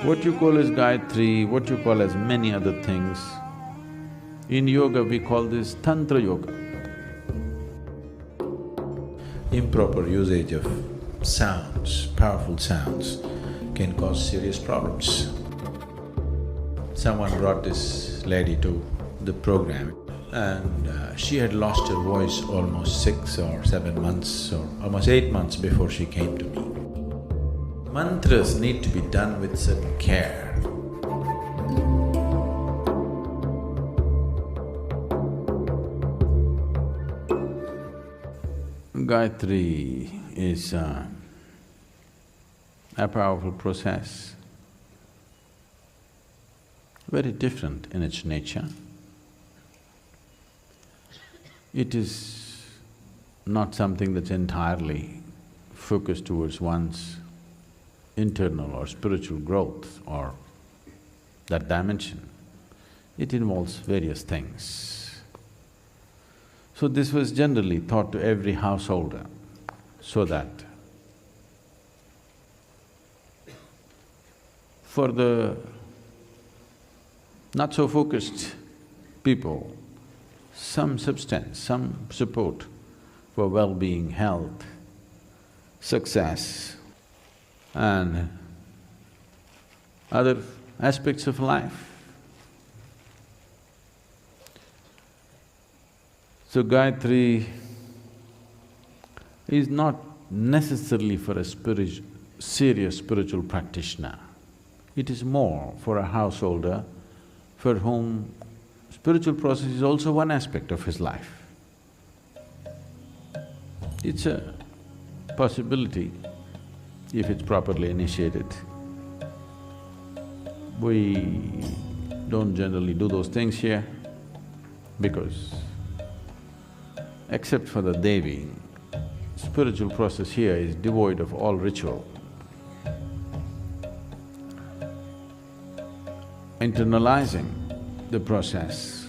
What you call as Gayatri, what you call as many other things, in yoga we call this Tantra Yoga. Improper usage of sounds, powerful sounds, can cause serious problems. Someone brought this lady to the program and she had lost her voice almost 6 or 7 months or almost 8 months before she came to me. Mantras need to be done with certain care. Gayatri is a powerful process, very different in its nature. It is not something that's entirely focused towards one's internal or spiritual growth or that dimension. It involves various things. So this was generally taught to every householder so that for the not so focused people, some substance, some support for well-being, health, success and other aspects of life. So Gayatri is not necessarily for a serious spiritual practitioner. It is more for a householder for whom spiritual process is also one aspect of his life. It's a possibility if it's properly initiated. We don't generally do those things here because except for the Devi, spiritual process here is devoid of all ritual. Internalizing the process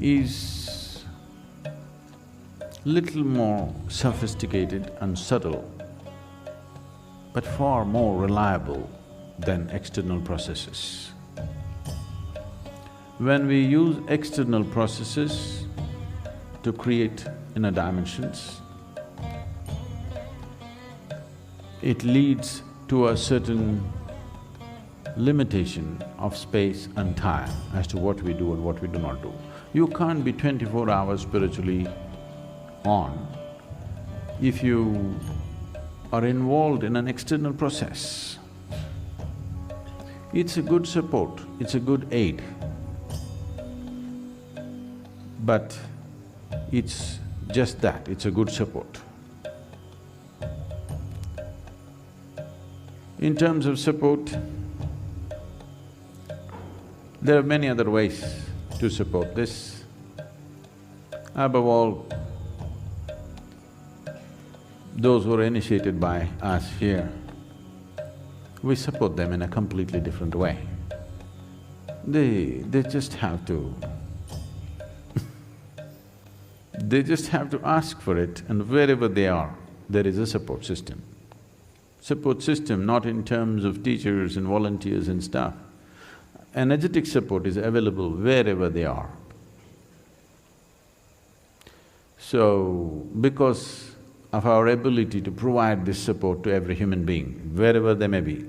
is little more sophisticated and subtle, but far more reliable than external processes. When we use external processes to create inner dimensions, it leads to a certain limitation of space and time as to what we do and what we do not do. You can't be 24 hours spiritually on if you are involved in an external process. It's a good support, it's a good aid, but it's just that, it's a good support. In terms of support, there are many other ways to support this. Above all, those who are initiated by us here, we support them in a completely different way. They just have to they just have to ask for it, and wherever they are, there is a support system. Support system not in terms of teachers and volunteers and stuff. Energetic support is available wherever they are. So, because of our ability to provide this support to every human being, wherever they may be,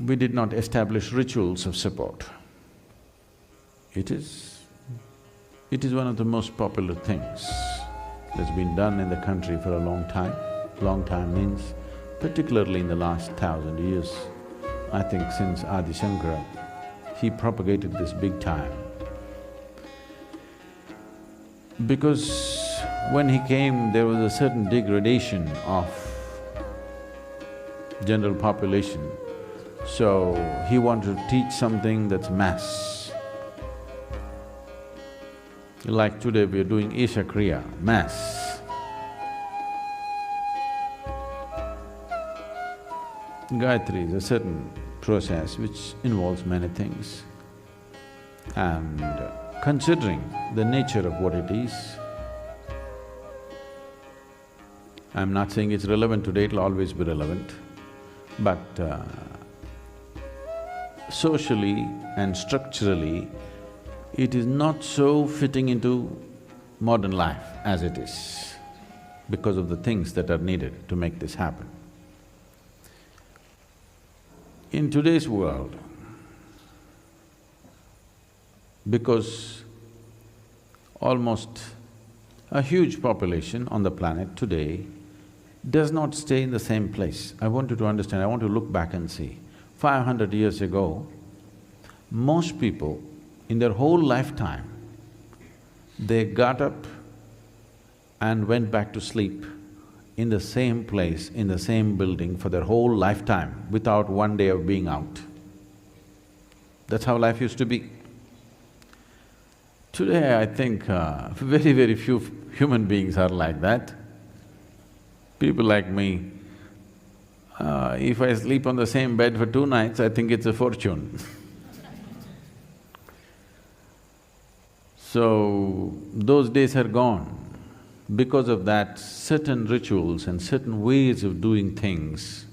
we did not establish rituals of support. It is one of the most popular things that's been done in the country for a long time. Long time means particularly in the last 1,000 years. I think since Adi Shankara, he propagated this big time. Because when he came, there was a certain degradation of general population, so he wanted to teach something that's mass. Like today we are doing Isha Kriya, mass. Gayatri is a certain process which involves many things. And considering the nature of what it is, I'm not saying it's relevant today, it'll always be relevant, but socially and structurally, it is not so fitting into modern life as it is because of the things that are needed to make this happen. In today's world, because almost a huge population on the planet today does not stay in the same place. I want you to understand, I want to look back and see. 500 years ago, most people in their whole lifetime, they got up and went back to sleep in the same place, in the same building for their whole lifetime without one day of being out. That's how life used to be. Today, I think very, very few human beings are like that. People like me, if I sleep on the same bed for 2 nights, I think it's a fortune. So, those days are gone. Because of that, certain rituals and certain ways of doing things,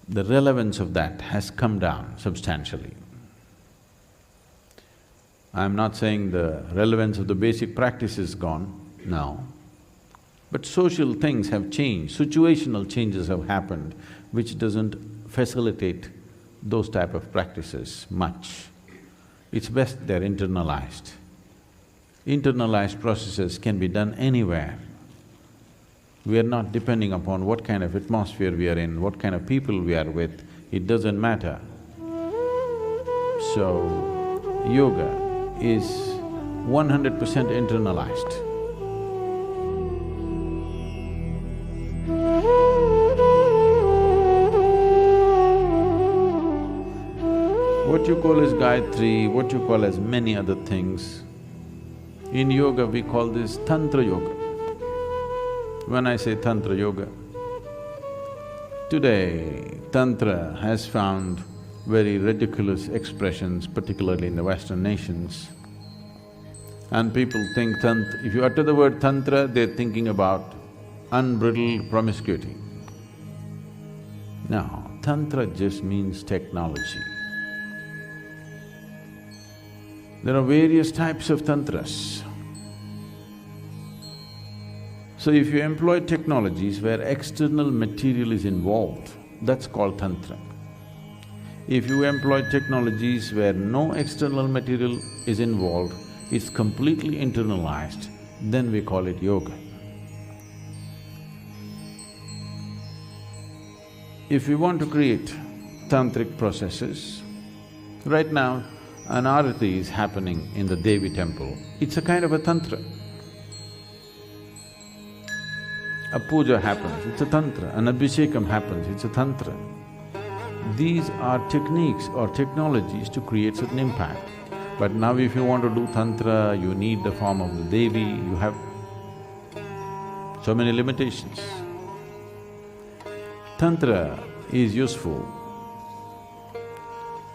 the relevance of that has come down substantially. I'm not saying the relevance of the basic practice is gone, no. But social things have changed, situational changes have happened, which doesn't facilitate those type of practices much. It's best they're internalized. Internalized processes can be done anywhere. We are not depending upon what kind of atmosphere we are in, what kind of people we are with, it doesn't matter. So, yoga is 100% internalized. What you call as Gayatri, what you call as many other things, in yoga we call this Tantra Yoga. When I say Tantra Yoga, today Tantra has found very ridiculous expressions, particularly in the Western nations. And people think if you utter the word Tantra, they're thinking about unbridled promiscuity. No, Tantra just means technology. There are various types of tantras. So if you employ technologies where external material is involved, that's called tantra. If you employ technologies where no external material is involved, it's completely internalized, then we call it yoga. If we want to create tantric processes, right now an arati is happening in the Devi temple, it's a kind of a tantra. A puja happens, it's a tantra. An abhishekam happens, it's a tantra. These are techniques or technologies to create certain impact. But now if you want to do tantra, you need the form of the Devi, you have so many limitations. Tantra is useful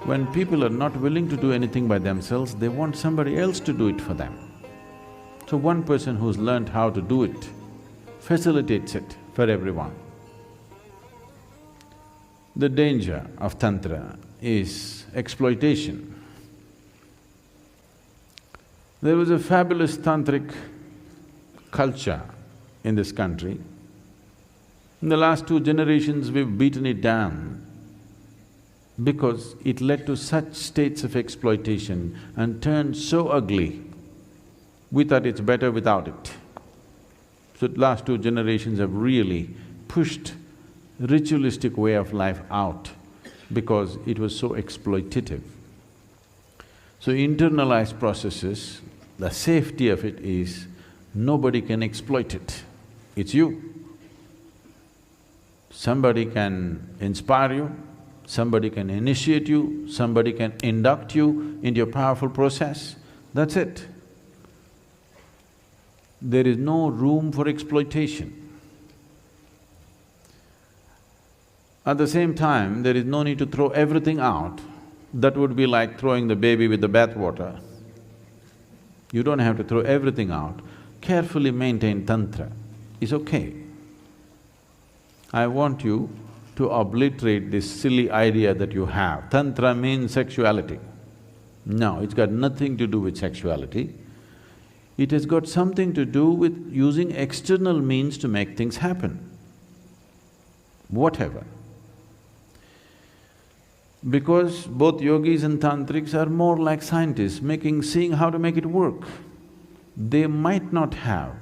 when people are not willing to do anything by themselves, they want somebody else to do it for them. So one person who's learned how to do it facilitates it for everyone. The danger of Tantra is exploitation. There was a fabulous tantric culture in this country. In the last 2 generations, we've beaten it down because it led to such states of exploitation and turned so ugly, we thought it's better without it. So last 2 generations have really pushed ritualistic way of life out because it was so exploitative. So internalized processes, the safety of it is nobody can exploit it, it's you. Somebody can inspire you, somebody can initiate you, somebody can induct you into a powerful process, that's it. There is no room for exploitation. At the same time, there is no need to throw everything out. That would be like throwing the baby with the bathwater. You don't have to throw everything out. Carefully maintain tantra is okay. I want you to obliterate this silly idea that you have. Tantra means sexuality. No, it's got nothing to do with sexuality. It has got something to do with using external means to make things happen, whatever. Because both yogis and tantrics are more like scientists, seeing how to make it work. They might not have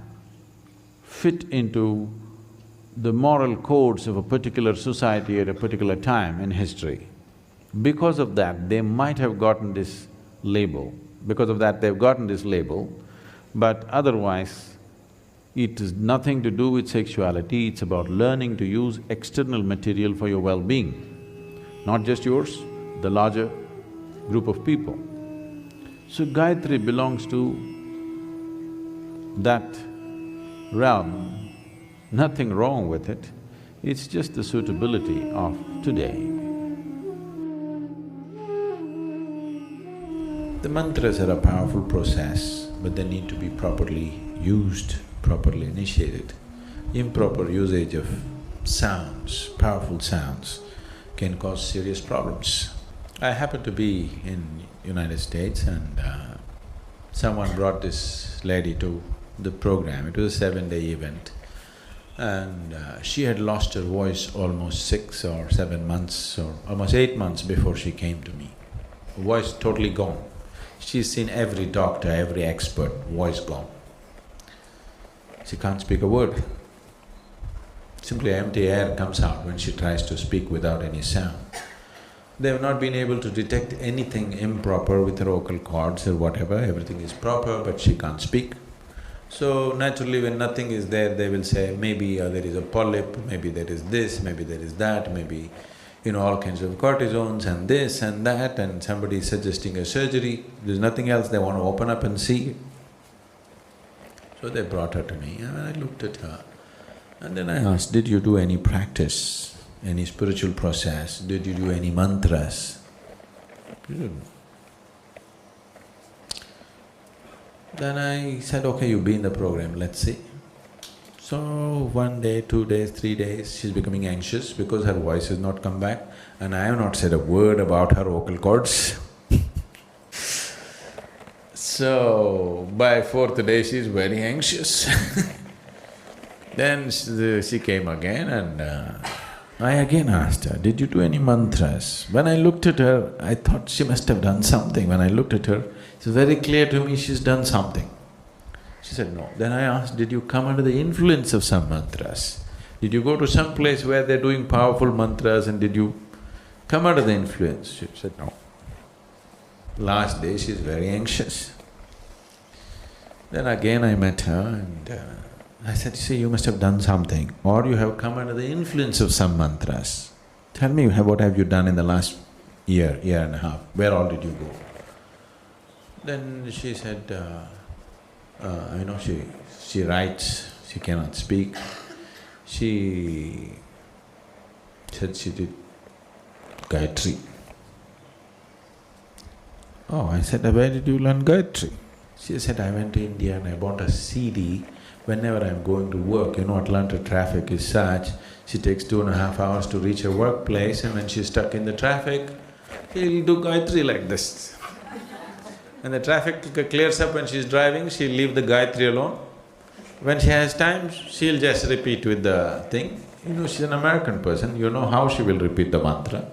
fit into the moral codes of a particular society at a particular time in history. Because of that, they might have gotten this label. Because of that, they've gotten this label, but otherwise, it is nothing to do with sexuality, it's about learning to use external material for your well-being. Not just yours, the larger group of people. So Gayatri belongs to that realm, nothing wrong with it, it's just the suitability of today. The mantras are a powerful process, but they need to be properly used, properly initiated. Improper usage of sounds, powerful sounds, can cause serious problems. I happened to be in United States and someone brought this lady to the program. It was a 7-day event and she had lost her voice almost 6 or 7 months or almost 8 months before she came to me. Voice totally gone. She's seen every doctor, every expert, voice gone. She can't speak a word. Simply empty air comes out when she tries to speak without any sound. They have not been able to detect anything improper with her vocal cords or whatever, everything is proper but she can't speak. So naturally when nothing is there, they will say maybe there is a polyp, maybe there is this, maybe there is that, maybe all kinds of cortisones and this and that, and somebody is suggesting a surgery, there's nothing else, they want to open up and see. So they brought her to me and I looked at her. And then I asked, did you do any practice, any spiritual process? Did you do any mantras? She didn't. Then I said, okay, you've been in the program, let's see. So 1 day, 2 days, 3 days, she's becoming anxious because her voice has not come back and I have not said a word about her vocal cords. So by 4th day, she's very anxious. Then she came again and I again asked her, did you do any mantras? When I looked at her, I thought she must have done something. When I looked at her, it's very clear to me she's done something. She said, no. Then I asked, did you come under the influence of some mantras? Did you go to some place where they're doing powerful mantras and did you come under the influence? She said, no. Last day, she's very anxious. Then again I met her and I said, see, you must have done something or you have come under the influence of some mantras. Tell me, what have you done in the last year, year and a half? Where all did you go? Then she said, she writes, she cannot speak. She said she did Gayatri. Oh, I said, where did you learn Gayatri? She said, I went to India and I bought a CD. Whenever I'm going to work, Atlanta traffic is such, she takes 2.5 hours to reach her workplace and when she's stuck in the traffic, she'll do Gayatri like this. And the traffic clears up when she's driving, she'll leave the Gayatri alone. When she has time, she'll just repeat with the thing. She's an American person, how she will repeat the mantra.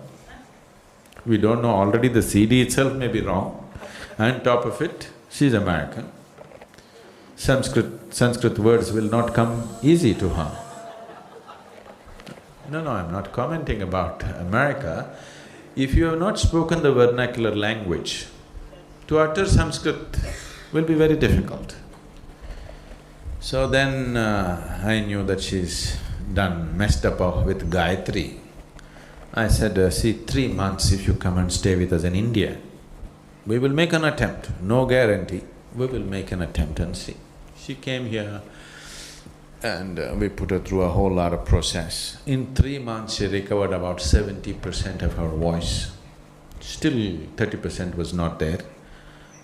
We don't know, already the CD itself may be wrong. On top of it, she's American. Sanskrit words will not come easy to her. No, I'm not commenting about America. If you have not spoken the vernacular language, to utter Sanskrit will be very difficult. So then I knew that she's messed up with Gayatri. I said, see, 3 months if you come and stay with us in India, we will make an attempt, no guarantee, we will make an attempt and see. She came here and we put her through a whole lot of process. In 3 months, she recovered about 70% of her voice. Still 30% was not there.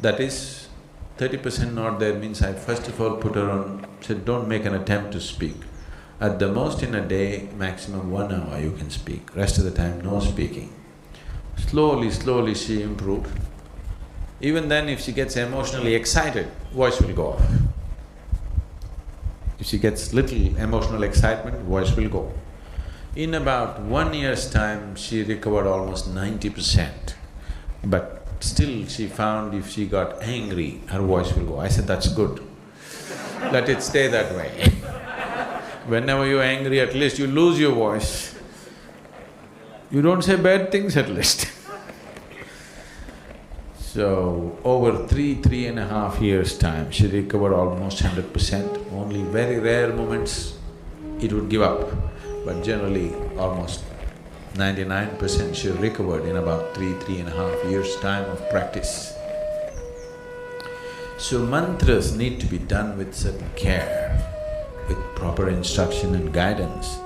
That is, 30% not there means I first of all put her on, said, don't make an attempt to speak. At the most in a day, maximum 1 hour you can speak, rest of the time no speaking. Slowly she improved. Even then if she gets emotionally excited, voice will go off. If she gets little emotional excitement, voice will go. In about 1 year's time, she recovered almost 90%. But still she found if she got angry, her voice will go. I said, that's good. Let it stay that way. Whenever you're angry, at least you lose your voice. You don't say bad things at least. So, over 3.5 years' time, she recovered almost 100%. Only very rare moments it would give up, but generally almost 99% she recovered in about 3.5 years' time of practice. So mantras need to be done with certain care, with proper instruction and guidance.